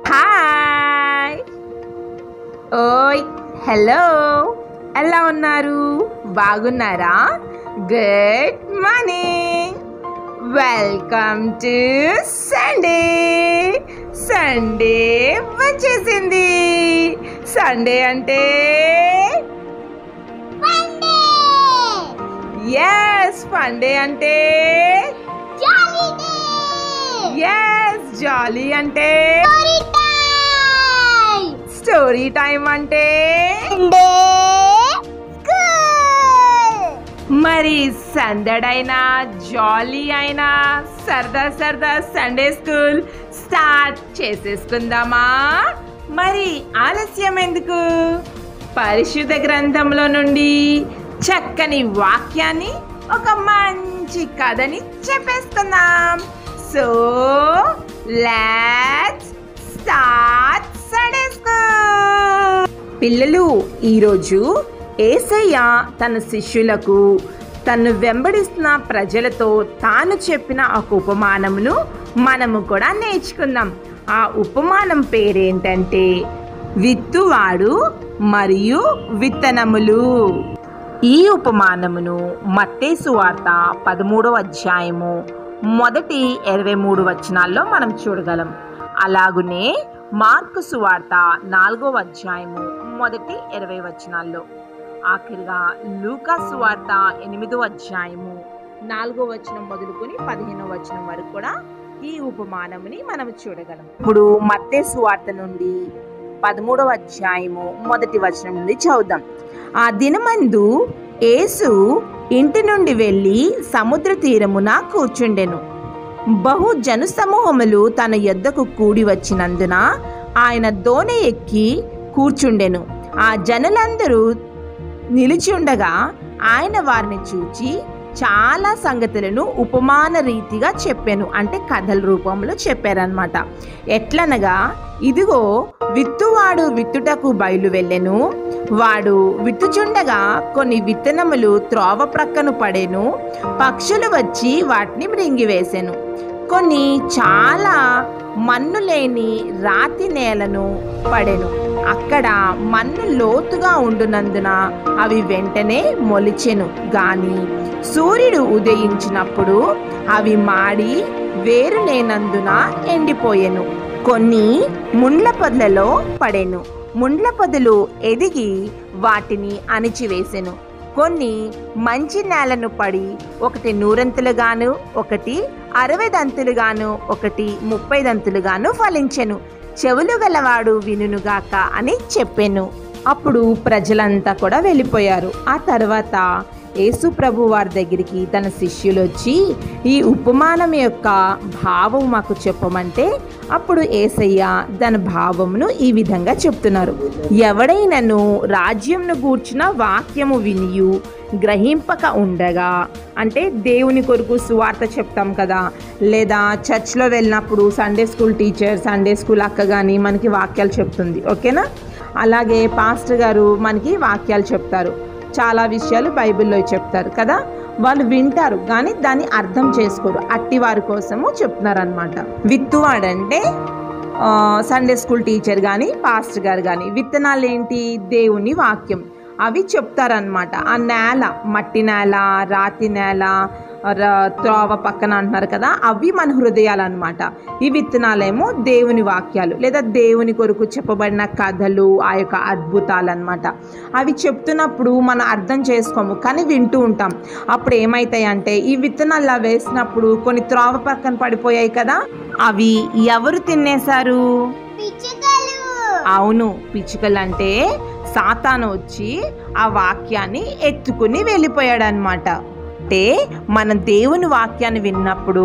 Hi ఓయ్ hello ఎలా ఉన్నారు? బాగున్నారా? Good morning. Welcome to Sunday. Sunday వచ్చేసింది. సండే అంటే ఎస్, ఫండే అంటే ఎస్, జాలీ అంటే స్టోరీ టైం అంటే మరి సందడైనా జాలీ అయినా సరదా సరదా సండే స్కూల్ స్టార్ట్ చేసేసుకుందామా? మరి ఆలస్యం ఎందుకు? పరిశుద్ధ గ్రంథంలో నుండి చక్కని వాక్యాన్ని, ఒక మంచి కథని చెప్పేసుకుందాం. So let's start Sunday school. పిల్లలు, ఈరోజు యేసయ్య తన శిష్యులకు, తను వెంబడిస్తున్న ప్రజలతో తాను చెప్పిన ఒక ఉపమానమును మనము కూడా నేర్చుకుందాం. ఆ ఉపమానం పేరేంటంటే విత్తువాడు మరియు విత్తనములు. ఈ ఉపమానమును మత్తయి సువార్త 13వ అధ్యాయము మొదటి 23 వచనాల్లో మనం చూడగలం. అలాగునే మార్కు సువార్త 4వ అధ్యాయము మొదటి 20 వచనాల్లో, ఆఖరిగా లూకా సువార్త 8వ అధ్యాయము 4వ వచనం మొదలుకొని 15వ వచనం వరకు కూడా ఈ ఉపమానముని మనం చూడగలం. ఇప్పుడు మత్తయి సువార్త నుండి 13వ అధ్యాయము మొదటి వచనం నుండి చదువుదాం. ఆ దినమందు యేసు ఇంటి నుండి వెళ్ళి సముద్ర తీరమున కూర్చుండెను. బహు జన సమూహములు తన యొద్దకు కూడి వచ్చినందున ఆయన దోణి ఎక్కి కూర్చుండెను. ఆ జనులందరూ నిలిచి ఉండగా ఆయన వారిని చూచి చాలా సంగతులను ఉపమాన రీతిగా చెప్పాను, అంటే కథల రూపంలో చెప్పారనమాట. ఎట్లనగా, ఇదిగో విత్తువాడు విత్తుటకు బయలు వెళ్ళెను. వాడు విత్తుచుండగా కొన్ని విత్తనములు త్రోవ ప్రక్కను పడెను. పక్షులు వచ్చి వాటిని మృంగివేసెను. కొన్ని చాలా మన్ను లేని రాతి నేలను పడెను. అక్కడ మన్ను లోతుగా ఉండునందున అవి వెంటనే మొలిచెను. గాని సూర్యుడు ఉదయించినప్పుడు అవి మాడి వేరు లేనందున ఎండిపోయెను. కొన్ని ముండ్ల పొదలలో పడెను. ముండ్ల పొదలు ఎదిగి వాటిని అణిచివేసెను. కొన్ని మంచి నేలను పడి, ఒకటి 100 ఒకటి 60 ఒకటి 30 ఫలించెను. చెవులు గలవాడు వినుగాక అని చెప్పెను. అప్పుడు ప్రజలంతా కూడా వెళ్ళిపోయారు. ఆ తర్వాత యేసు ప్రభు వారి దగ్గరికి తన శిష్యులు వచ్చి ఈ ఉపమానం యొక్క భావం మాకు చెప్పమంటే, అప్పుడు యేసయ్య దాని భావమును ఈ విధంగా చెప్తున్నారు. ఎవడైనను రాజ్యంను గూర్చిన వాక్యము వినియు గ్రహింపక ఉండగా, అంటే దేవుని కొరకు సువార్త చెప్తాం కదా, లేదా చర్చ్లో వెళ్ళినప్పుడు Sunday school teacher, Sunday school అక్క కానీ మనకి వాక్యాలు చెప్తుంది, ఓకేనా? అలాగే పాస్టర్ గారు మనకి వాక్యాలు చెప్తారు, చాలా విషయాలు బైబిల్లో చెప్తారు కదా. వాళ్ళు వింటారు కానీ దాన్ని అర్థం చేసుకోరు. అట్టి వారి కోసము చెప్తున్నారు అనమాట. విత్తువాడంటే సండే స్కూల్ టీచర్ కానీ పాస్టర్ గారు కానీ, విత్తనాలు ఏంటి? దేవుని వాక్యం. అవి చెప్తారనమాట. ఆ నేల, మట్టి నేల, రాతి నేల, త్రోవ పక్కన అంటున్నారు కదా, అవి మన హృదయాలు అనమాట. ఈ విత్తనాలేమో దేవుని వాక్యాలు, లేదా దేవుని కొరకు చెప్పబడిన కథలు, ఆ యొక్క అద్భుతాలు అనమాట. అవి చెప్తున్నప్పుడు మనం అర్థం చేసుకోము కానీ వింటూ ఉంటాం. అప్పుడు ఏమవుతాయి అంటే, ఈ విత్తనాలు వేసినప్పుడు కొన్ని త్రోవ పక్కన పడిపోయాయి కదా, అవి ఎవరు తినేశారు? అవును, పిచ్చుకలు. అంటే సాతాను వచ్చి ఆ వాక్యాన్ని ఎత్తుకుని వెళ్ళిపోయాడు అనమాట. అంటే మన దేవుని వాక్యాన్ని విన్నప్పుడు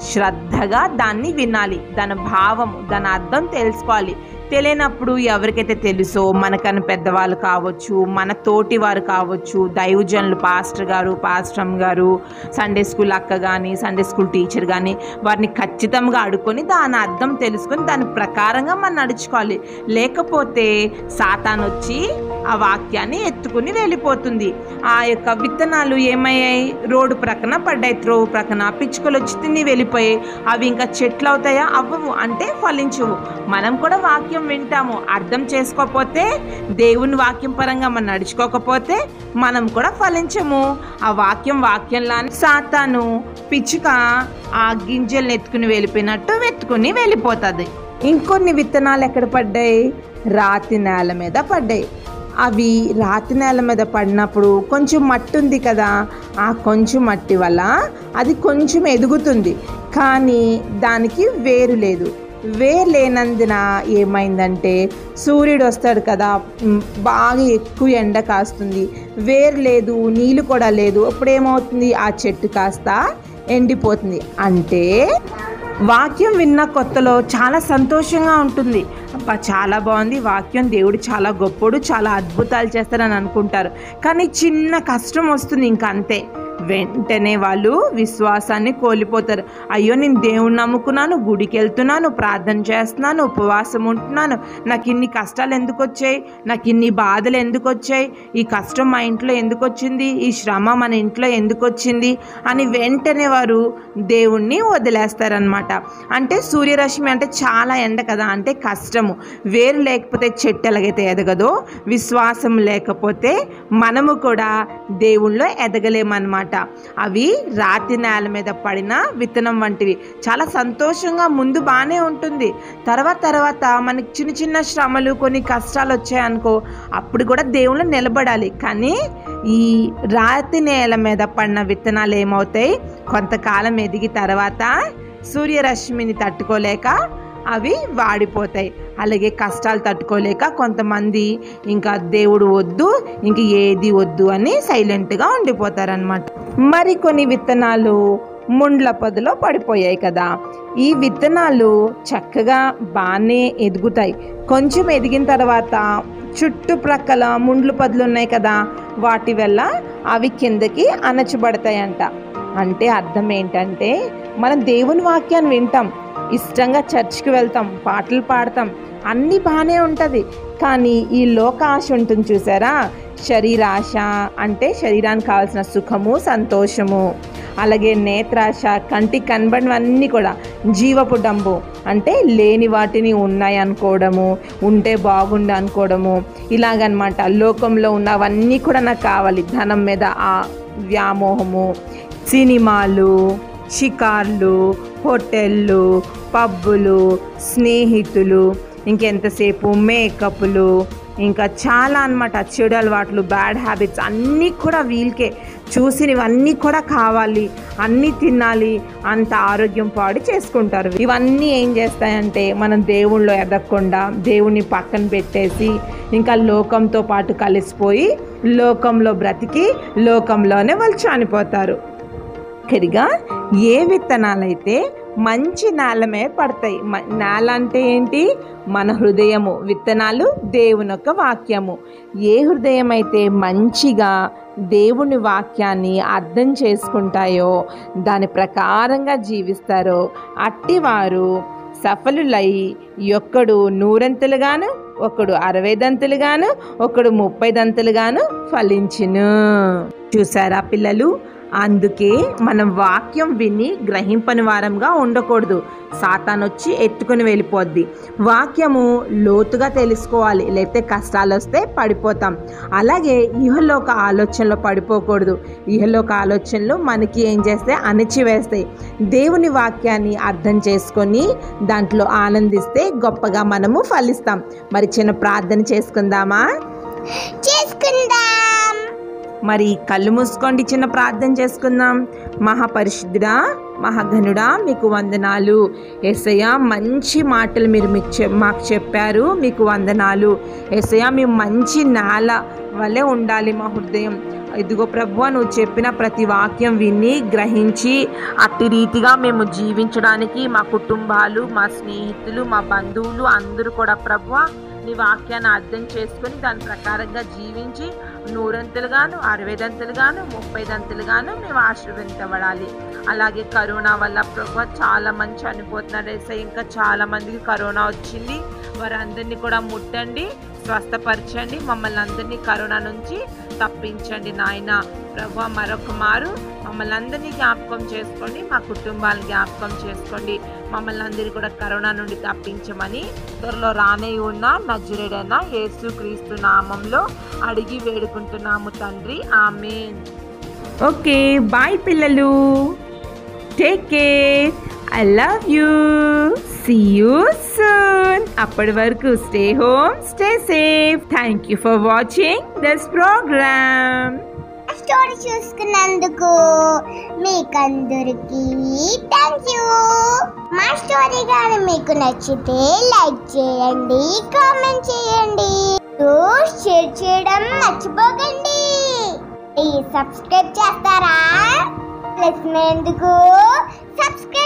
శ్రద్ధగా దాన్ని వినాలి, దాని భావము, దాని అర్థం తెలుసుకోవాలి. తెలియనప్పుడు ఎవరికైతే తెలుసో మనకన్నా పెద్దవాళ్ళు కావచ్చు, మన తోటి వారు కావచ్చు, దైవజనులు, పాస్టర్ గారు, పాస్టమ్ గారు, సండే స్కూల్ అక్క కానీ, సండే స్కూల్ టీచర్ కానీ, వారిని ఖచ్చితంగా అడుక్కొని దాని అర్థం తెలుసుకొని దాని ప్రకారంగా మనం నడుచుకోవాలి. లేకపోతే సాతాను వచ్చి ఆ వాక్యాన్ని ఎత్తుకుని వెళ్ళిపోతుంది. ఆ యొక్క విత్తనాలు ఏమయ్యాయి? రోడ్డు ప్రక్కన పడ్డాయి, త్రోవ ప్రక్కన. పిచ్చుకలు వచ్చి తిని వెళ్ళిపోయాయి. అవి ఇంకా చెట్లు అవుతాయా? అవ్వవు, అంటే ఫలించవు. మనం కూడా వాక్యం వింటాము, అర్థం చేసుకోకపోతే, దేవుని వాక్యం పరంగా మనం నడుచుకోకపోతే మనం కూడా ఫలించము. ఆ వాక్యంలా సాతాను పిచ్చుక ఆ గింజల్ని ఎత్తుకుని వెళ్ళిపోయినట్టు వెతుకుని వెళ్ళిపోతుంది. ఇంకొన్ని విత్తనాలు ఎక్కడ పడ్డాయి? రాతి నేల మీద పడ్డాయి. అవి రాతి నేల మీద పడినప్పుడు కొంచెం మట్టి ఉంది కదా, ఆ కొంచెం మట్టి వల్ల అది కొంచెం ఎదుగుతుంది, కానీ దానికి వేరు లేదు. వేరు లేనందున ఏమైందంటే సూర్యుడు వస్తాడు కదా, బాగా ఎక్కువ ఎండ కాస్తుంది, వేరు లేదు, నీళ్ళు కూడా లేదు. అప్పుడు ఏమవుతుంది? ఆ చెట్టు కాస్త ఎండిపోతుంది. అంటే వాక్యం విన్న కొత్తలో చాలా సంతోషంగా ఉంటుంది. అబ్బా చాలా బాగుంది వాక్యం, దేవుడు చాలా గొప్పోడు, చాలా అద్భుతాలు చేస్తారని అనుకుంటారు. కానీ చిన్న కష్టం వస్తుంది, ఇంకా అంతే, వెంటనే వాళ్ళు విశ్వాసాన్ని కోల్పోతారు. అయ్యో నేను దేవుణ్ణి నమ్ముకున్నాను, గుడికి వెళ్తున్నాను, ప్రార్థన చేస్తున్నాను, ఉపవాసం ఉంటున్నాను, నాకు ఇన్ని కష్టాలు ఎందుకు వచ్చాయి, నాకు ఇన్ని బాధలు ఎందుకు వచ్చాయి, ఈ కష్టం మా ఇంట్లో ఎందుకు వచ్చింది, ఈ శ్రమ మన ఇంట్లో ఎందుకు వచ్చింది అని వెంటనే వారు దేవుణ్ణి వదిలేస్తారనమాట. అంటే సూర్యరశ్మి అంటే చాలా ఎండ కదా, అంటే కష్టము. వేరు లేకపోతే చెట్టు ఎలాగైతే ఎదగదో, విశ్వాసం లేకపోతే మనము కూడా దేవుళ్ళో ఎదగలేమన్నమాట. అవి రాతి నేల మీద పడిన విత్తనం వంటివి. చాలా సంతోషంగా ముందు బాగానే ఉంటుంది, తర్వాత మనకి చిన్న చిన్న శ్రమలు, కొన్ని కష్టాలు వచ్చాయనుకో, అప్పుడు కూడా దేవుళ్ళు నిలబడాలి. కానీ ఈ రాతి నేల మీద పడిన విత్తనాలు ఏమవుతాయి? కొంతకాలం ఎదిగి తర్వాత సూర్యరశ్మిని తట్టుకోలేక అవి వాడిపోతాయి. అలాగే కష్టాలు తట్టుకోలేక కొంతమంది ఇంకా దేవుడు వద్దు, ఇంక ఏది వద్దు అని సైలెంట్గా ఉండిపోతారనమాట. మరికొన్ని విత్తనాలు ముండ్ల పొదలో పడిపోయాయి కదా. ఈ విత్తనాలు చక్కగా బాగానే ఎదుగుతాయి. కొంచెం ఎదిగిన తర్వాత చుట్టుప్రక్కల ముండ్ల పొదలు ఉన్నాయి కదా, వాటి వల్ల అవి కిందకి అణచబడతాయంట. అంటే అర్థం ఏంటంటే, మనం దేవుని వాక్యాన్ని వింటాం, ఇష్టంగా చర్చ్కి వెళ్తాం, పాటలు పాడతాం, అన్నీ బాగానే ఉంటుంది. కానీ ఈ లోక ఆశ ఉంటుంది చూసారా, శరీరాశ అంటే శరీరానికి కావాల్సిన సుఖము, సంతోషము, అలాగే నేత్రాశ, కంటికి కనబడినవన్నీ కూడా, జీవపు డంబు అంటే లేని వాటిని ఉన్నాయి అనుకోవడము, ఉంటే బాగుండు అనుకోవడము, ఇలాగనమాట. లోకంలో ఉన్నవన్నీ కూడా నాకు కావాలి, ధనం మీద ఆ వ్యామోహము, సినిమాలు, షికార్లు, హోటళ్ళు, పబ్బులు, స్నేహితులు, ఇంకెంతసేపు మేకప్లు, ఇంకా చాలా అనమాట. చెడు అలవాట్లు, బ్యాడ్ హ్యాబిట్స్ అన్నీ కూడా వీళ్ళకే. చూసినవన్నీ కూడా కావాలి, అన్నీ తినాలి, అంత ఆరోగ్యం పాడు చేసుకుంటారు. ఇవన్నీ ఏం చేస్తాయంటే మనం దేవుళ్ళో ఎదగకుండా దేవుణ్ణి పక్కన పెట్టేసి ఇంకా లోకంతో పాటు కలిసిపోయి లోకంలో బ్రతికి లోకంలోనే వాళ్ళు చనిపోతారు. సరిగా ఏ విత్తనాలైతే మంచి నేల మీద పడతాయి, నేల అంటే ఏంటి? మన హృదయము. విత్తనాలు దేవుని యొక్క వాక్యము. ఏ హృదయం అయితే మంచిగా దేవుని వాక్యాన్ని అర్థం చేసుకుంటాయో, దాని ప్రకారంగా జీవిస్తారో, అట్టివారు సఫలులై ఒక్కడు 100 ఒకడు 60 ఒకడు 30 ఫలించును. చూసారా పిల్లలు? అందుకే మనం వాక్యం విని గ్రహింపని వారంగా ఉండకూడదు. సాతాను వచ్చి ఎత్తుకుని వెళ్ళిపోద్ది. వాక్యము లోతుగా తెలుసుకోవాలి, లేకపోతే కష్టాలు వస్తే పడిపోతాం. అలాగే ఇహలోక ఆలోచనలో పడిపోకూడదు. ఇహలోక ఆలోచనలు మనకి ఏం చేస్తే అణిచివేస్తాయి. దేవుని వాక్యాన్ని అర్థం చేసుకొని దాంట్లో ఆనందిస్తే గొప్పగా మనము ఫలిస్తాం. మరి చిన్న ప్రార్థన చేసుకుందామా? మరి కళ్ళు మూసుకోండి, చిన్న ప్రార్థన చేసుకుందాం. మహాపరిశుద్ధుడా, మహాఘనుడా, మీకు వందనాలు. యేసయ్య, మంచి మాటలు మీరు మాకు చెప్పారు, మీకు వందనాలు. యేసయ్య, మేము మంచి నేల వలె ఉండాలి. మా హృదయం ఇదిగో ప్రభువా, నువ్వు చెప్పిన ప్రతి వాక్యం విని గ్రహించి అట్టి రీతిగా మేము జీవించడానికి మా కుటుంబాలు, మా స్నేహితులు, మా బంధువులు అందరూ కూడా ప్రభువా నీ వాక్యాన్ని అర్థం చేసుకొని దాని ప్రకారంగా జీవించి 100 60 30 మేము ఆశీర్వదించబడాలి. అలాగే కరోనా వల్ల ప్రభు చాలా మంది చనిపోతున్నారు యేసయ్య. ఇంకా చాలా మందికి కరోనా వచ్చింది. వారందరినీ కూడా ముట్టండి, స్వస్థపరచండి, మమ్మల్ని అందరినీ కరోనా నుంచి తప్పించండి నాయన. ప్రభు మరొక మారు మమ్మల్ని అందరినీ జ్ఞాపకం చేసుకోండి, మా కుటుంబాలను జ్ఞాపకం చేసుకోండి. మమ్మల్ని అందరినీ కూడా కరోనా నుండి తప్పించమని త్వరలో రానే ఉన్న నజరేయుడైన యేసుక్రీస్తు నామంలో అడిగి వేడుకుంటున్నాము తండ్రి, ఆమేన్. ఓకే, బాయ్ పిల్లలు. Take care. I love you. See you soon. అప్పటి వరకు stay home, stay safe. Thank you for watching this program. Story చూసుకున్నందుకు మీకందరికీ థ్యాంక్ యూ. మా స్టోరీ కానీ మీకు నచ్చితే లైక్ చేయండి, కామెంట్ చేయండి, షేర్ చేయడం మర్చిపోకండి. ప్లీజ్ సబ్స్క్రైబ్ చేస్తారా? ప్లస్ ఎందుకు సబ్స్క్రైబ్